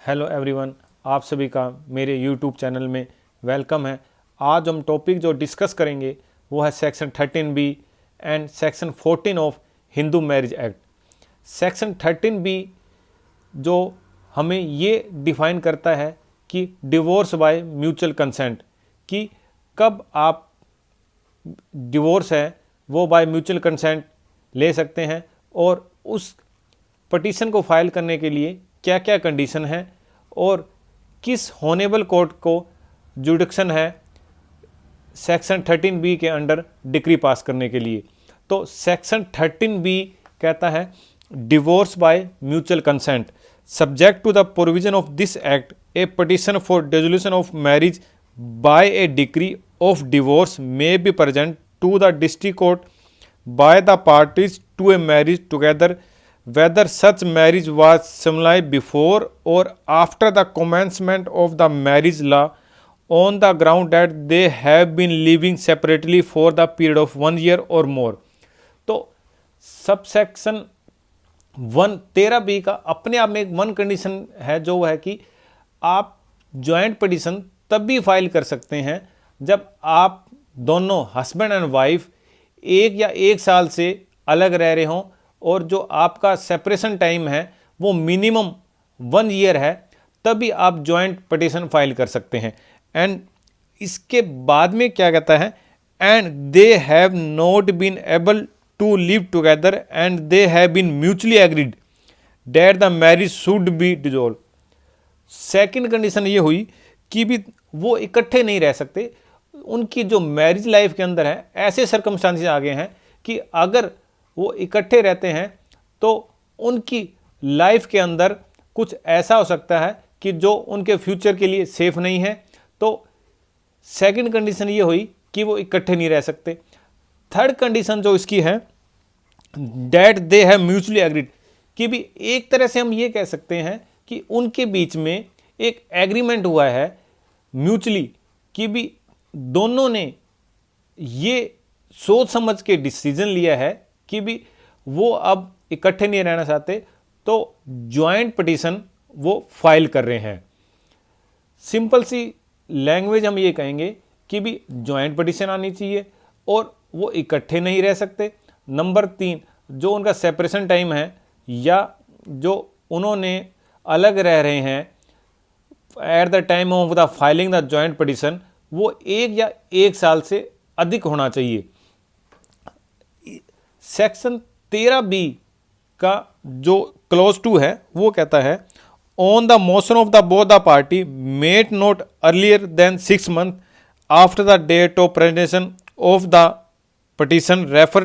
Hello everyone, आप सभी का मेरे यूट्यूब चैनल में वेलकम है। आज हम टॉपिक जो डिस्कस करेंगे वो है section 13B and section 14 of Hindu marriage act. Section 13B जो हमें ये डिफ़ाइन करता है कि डिवोर्स बाय म्यूचुअल कंसेंट, कि कब आप डिवोर्स है वो बाय म्यूचुअल कंसेंट ले सकते हैं और उस पटिशन को फाइल करने के लिए क्या क्या कंडीशन है और किस होनेबल कोर्ट को जुडिक्शन है सेक्शन 13B के अंडर डिक्री पास करने के लिए। तो सेक्शन 13B कहता है divorce by mutual consent subject to the provision of this act a petition for dissolution of marriage by a decree of divorce may be present to the district court by the parties to a marriage together whether such marriage was solemnized before or after the commencement of the marriage law on the ground that they have been living separately for the period of 1 year or more। तो subsection 13B का अपने आप में एक one condition है जो है कि आप जॉइंट पिटीशन तब भी फाइल कर सकते हैं जब आप दोनों हस्बैंड एंड वाइफ एक या एक साल से अलग रह रहे हों और जो आपका सेपरेशन टाइम है वो मिनिमम 1 ईयर है, तभी आप जॉइंट पिटीशन फाइल कर सकते हैं। एंड इसके बाद में क्या कहता है, and they have not been able to live together and they have been mutually agreed that the marriage should be dissolve. Second condition ये हुई कि भी वो इकट्ठे नहीं रह सकते, उनकी जो मैरिज लाइफ के अंदर है ऐसे सर्कमस्टांसेस आ गए हैं कि अगर वो इकट्ठे रहते हैं तो उनकी लाइफ के अंदर कुछ ऐसा हो सकता है कि जो उनके फ्यूचर के लिए सेफ नहीं है। तो सेकंड कंडीशन ये हुई कि वो इकट्ठे नहीं रह सकते। थर्ड कंडीशन जो इसकी है that they have mutually agreed, कि भी एक तरह से हम ये कह सकते हैं कि उनके बीच में एक एग्रीमेंट हुआ है म्यूचुअली, कि भी दोनों ने ये सोच समझ के डिसीजन लिया है कि भी वो अब इकट्ठे नहीं रहना चाहते, तो जॉइंट पिटीशन वो फाइल कर रहे हैं। सिंपल सी लैंग्वेज हम ये कहेंगे कि भी जॉइंट पिटीशन आनी चाहिए और वो इकट्ठे नहीं रह सकते। नंबर 3, जो उनका सेपरेशन टाइम है या जो उन्होंने अलग रह रहे हैं at the time of the filing the joint petition, वो 1 या 1 साल से अधिक होना चाहिए। सेक्शन 13B का जो क्लॉज 2 है वो कहता है on the motion of the both the party made not earlier than 6 month after the date of presentation of the petition refer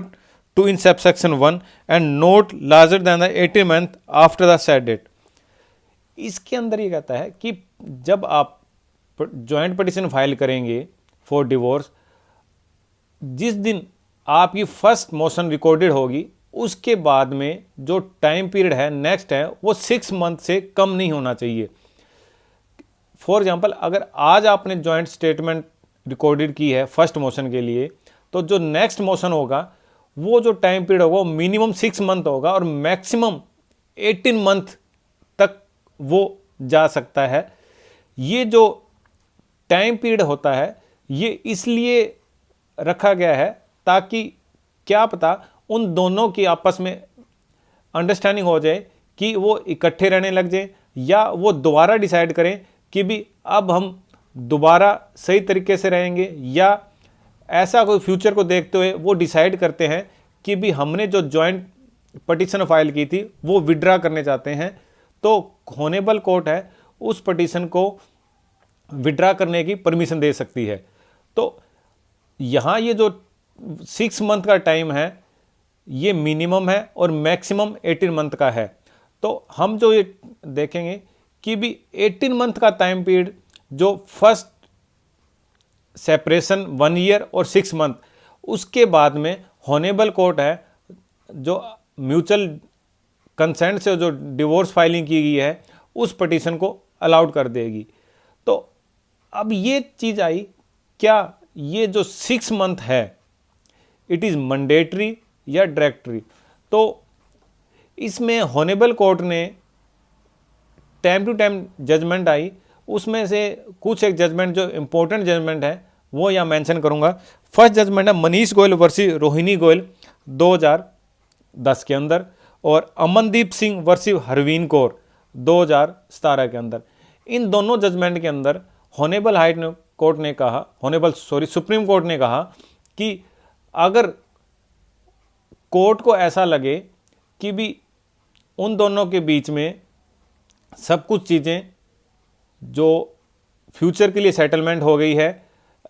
to in subsection 1 and not larger than the 18 month after the said date. इसके अंदर ये कहता है कि जब आप joint petition file करेंगे for divorce, जिस दिन आपकी फर्स्ट मोशन रिकॉर्डेड होगी उसके बाद में जो टाइम पीरियड है नेक्स्ट है वो 6 मंथ से कम नहीं होना चाहिए। फॉर एग्जांपल, अगर आज आपने जॉइंट स्टेटमेंट रिकॉर्डेड की है फर्स्ट मोशन के लिए, तो जो नेक्स्ट मोशन होगा वो जो टाइम पीरियड होगा वो मिनिमम 6 मंथ होगा और मैक्सिमम 18 मंथ तक वो जा सकता है। ये जो टाइम पीरियड होता है ये इसलिए रखा गया है ताकि क्या पता उन दोनों की आपस में अंडरस्टैंडिंग हो जाए कि वो इकट्ठे रहने लग जाए या वो दोबारा डिसाइड करें कि भी अब हम दोबारा सही तरीके से रहेंगे, या ऐसा कोई फ्यूचर को देखते हुए वो डिसाइड करते हैं कि भी हमने जो जॉइंट पिटीशन फाइल की थी वो विड्रा करने चाहते हैं, तो होनेबल कोर्ट है उस पिटीशन को विड्रा करने की परमिशन दे सकती है। तो यहाँ ये जो 6 मंथ का टाइम है ये मिनिमम है और मैक्सिमम 18 मंथ का है। तो हम जो ये देखेंगे कि भी 18 मंथ का टाइम पीरियड जो फर्स्ट सेपरेशन 1 ईयर और 6 मंथ, उसके बाद में होनेबल कोर्ट है जो म्यूचुअल कंसेंट से जो डिवोर्स फाइलिंग की गई है उस पिटीशन को अलाउड कर देगी। तो अब ये चीज़ आई, क्या ये जो 6 मंथ है इट इज़ मैंडेटरी या डायरेक्टरी। तो इसमें होनेबल कोर्ट ने टाइम टू टाइम जजमेंट आई, उसमें से कुछ एक जजमेंट जो इम्पोर्टेंट जजमेंट है वो यहाँ मेंशन करूँगा। फर्स्ट जजमेंट है मनीष गोयल वर्सेस रोहिणी गोयल 2010 के अंदर, और अमनदीप सिंह वर्सेस हरवीन कौर 2017 के अंदर। इन दोनों जजमेंट के अंदर सुप्रीम कोर्ट ने कहा कि अगर कोर्ट को ऐसा लगे कि भी उन दोनों के बीच में सब कुछ चीज़ें जो फ्यूचर के लिए सेटलमेंट हो गई है,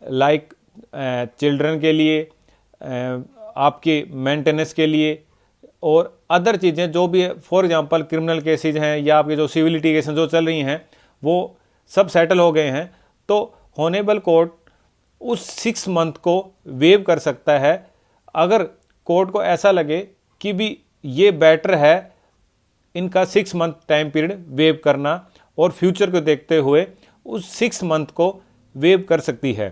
लाइक चिल्ड्रन के लिए, आपके मेंटेनेंस के लिए और अदर चीज़ें जो भी है, फॉर एग्जांपल क्रिमिनल केसेज हैं या आपके जो सिविल लिटिगेशन जो चल रही हैं वो सब सेटल हो गए हैं, तो हॉनेबल कोर्ट उस 6 मंथ को वेव कर सकता है। अगर कोर्ट को ऐसा लगे कि भी ये बेटर है इनका 6 मंथ टाइम पीरियड वेव करना, और फ्यूचर को देखते हुए उस 6 मंथ को वेव कर सकती है।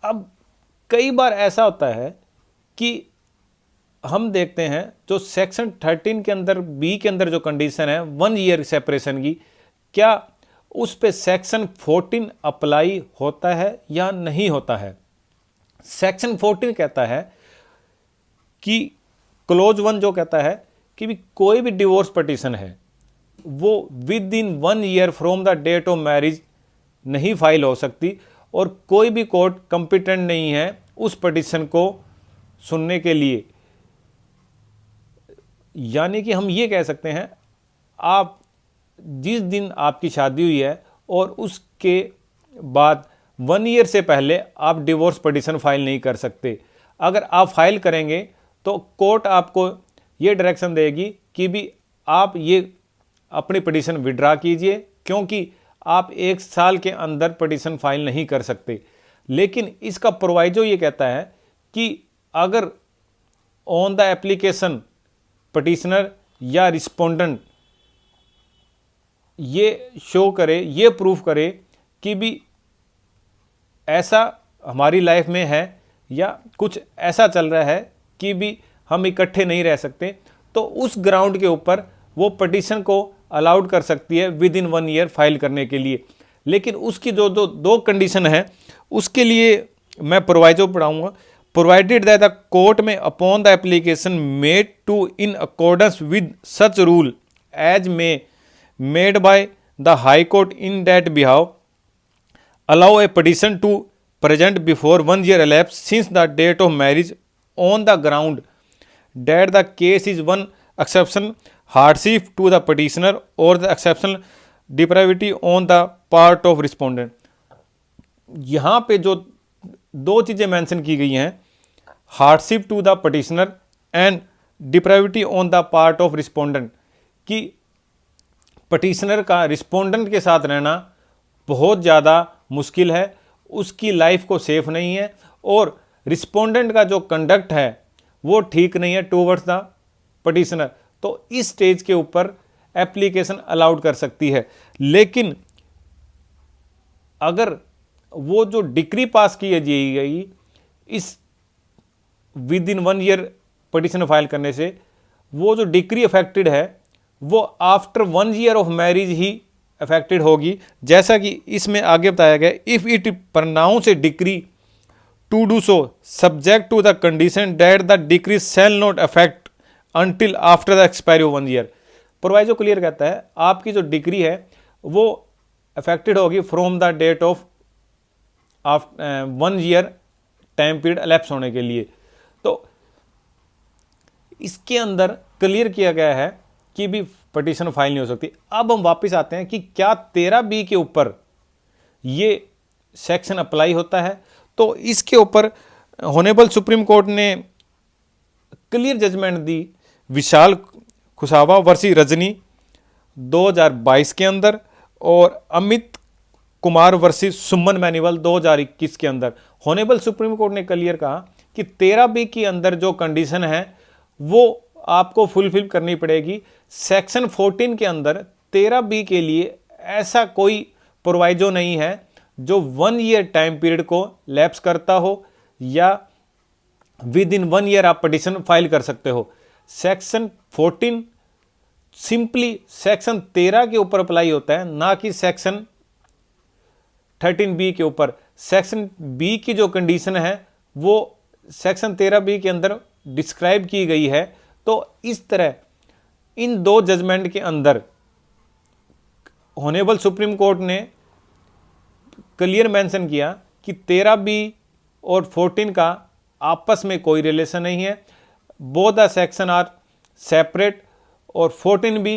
अब कई बार ऐसा होता है कि हम देखते हैं जो सेक्शन 13 के अंदर बी के अंदर जो कंडीशन है 1 ईयर सेपरेशन की, क्या उस पे सेक्शन 14 अप्लाई होता है या नहीं होता है। सेक्शन 14 कहता है कि क्लोज 1 जो कहता है कि भी कोई भी डिवोर्स पटिशन है वो within 1 year from the date of marriage नहीं फाइल हो सकती, और कोई भी कोर्ट कंपिटेंट नहीं है उस पटिशन को सुनने के लिए। यानी कि हम ये कह सकते हैं, आप जिस दिन आपकी शादी हुई है और उसके बाद 1 ईयर से पहले आप डिवोर्स पटिशन फाइल नहीं कर सकते। अगर आप फाइल करेंगे तो कोर्ट आपको ये डायरेक्शन देगी कि भी आप ये अपनी पटिशन विड्रा कीजिए, क्योंकि आप 1 साल के अंदर पटिशन फाइल नहीं कर सकते। लेकिन इसका प्रोवाइजो ये कहता है कि अगर ऑन द एप्लीकेशन पटिशनर या रिस्पोंडेंट ये शो करे, ये प्रूफ करे कि भी ऐसा हमारी लाइफ में है या कुछ ऐसा चल रहा है कि भी हम इकट्ठे नहीं रह सकते, तो उस ग्राउंड के ऊपर वो पटिशन को अलाउड कर सकती है विद इन 1 ईयर फाइल करने के लिए। लेकिन उसकी जो दो कंडीशन है उसके लिए मैं प्रोवाइजो पढ़ाऊँगा। Provided that the court may upon the application made to in accordance with such rule as may made by the high court in that behalf allow a petition to present before 1 year elapsed since the date of marriage on the ground that the case is one exception hardship to the petitioner or the exceptional depravity on the part of respondent। यहाँ पे जो 2 चीज़ें mention की गई हैं, hardship to the petitioner and depravity on the part of respondent, कि petitioner का respondent के साथ रहना बहुत ज़्यादा मुश्किल है, उसकी लाइफ को सेफ नहीं है, और रिस्पोंडेंट का जो कंडक्ट है वो ठीक नहीं है टूवर्ड्स द पटिशनर। तो इस स्टेज के ऊपर एप्लीकेशन अलाउड कर सकती है। लेकिन अगर वो जो डिक्री पास की गई इस within 1 year petition file करने से, वो जो डिक्री अफेक्टेड है वो आफ्टर 1 ईयर ऑफ मैरिज ही अफेक्टेड होगी। जैसा कि इसमें आगे बताया गया, if it pronounce a decree to do so subject to the condition that the decree shall not affect until after the expiry of 1 year. Proviso clear कहता है आपकी जो डिक्री है वो अफेक्टेड होगी from the date of 1 year time period elapse होने के लिए। तो इसके अंदर क्लियर किया गया है कि भी पटिशन फाइल नहीं हो सकती। अब हम वापस आते हैं कि क्या 13B के ऊपर ये सेक्शन अप्लाई होता है। तो इसके ऊपर ऑनरेबल सुप्रीम कोर्ट ने क्लियर जजमेंट दी विशाल कुशावा वर्सेस रजनी 2022 के अंदर, और अमित कुमार वर्सेस सुमन मैनुअल 2021 के अंदर। ऑनरेबल सुप्रीम कोर्ट ने क्लियर कहा कि 13B के अंदर जो कंडीशन है वो आपको फुलफिल करनी पड़ेगी। सेक्शन 14 के अंदर 13B के लिए ऐसा कोई प्रोवाइजो नहीं है जो 1 ईयर टाइम पीरियड को लैप्स करता हो या विद इन 1 ईयर आप पटिशन फाइल कर सकते हो। सेक्शन 14 सिंपली सेक्शन 13 के ऊपर अप्लाई होता है, ना कि सेक्शन 13B के ऊपर। सेक्शन बी की जो कंडीशन है वो सेक्शन 13B के अंदर डिस्क्राइब की गई है। तो इस तरह इन दो जजमेंट के अंदर ऑनरेबल सुप्रीम कोर्ट ने क्लियर मेंशन किया कि 13B और 14 का आपस में कोई रिलेशन नहीं है, both the section are separate, और 14B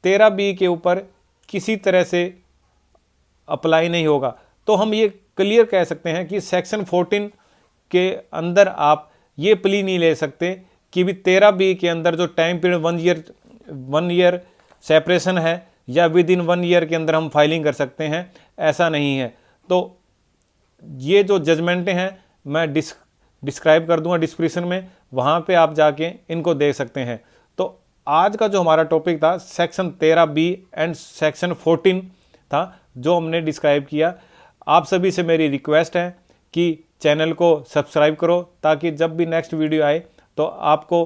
13B के ऊपर किसी तरह से अप्लाई नहीं होगा। तो हम ये क्लियर कह सकते हैं कि सेक्शन 14 के अंदर आप ये प्ली नहीं ले सकते कि भी 13B के अंदर जो टाइम पीरियड 1 ईयर सेपरेशन है या विद इन 1 ईयर के अंदर हम फाइलिंग कर सकते हैं, ऐसा नहीं है। तो ये जो जजमेंटें हैं मैं डिस्क्राइब कर दूंगा डिस्क्रिप्शन में, वहाँ पे आप जाके इनको देख सकते हैं। तो आज का जो हमारा टॉपिक था सेक्शन 13B एंड सेक्शन 14 था जो हमने डिस्क्राइब किया। आप सभी से मेरी रिक्वेस्ट है कि चैनल को सब्सक्राइब करो ताकि जब भी नेक्स्ट वीडियो आए तो आपको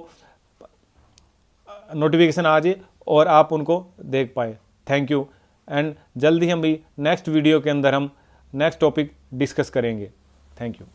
नोटिफिकेशन आ जाए और आप उनको देख पाएँ। थैंक यू, एंड जल्दी हम भी नेक्स्ट वीडियो के अंदर हम नेक्स्ट टॉपिक डिस्कस करेंगे। Thank you.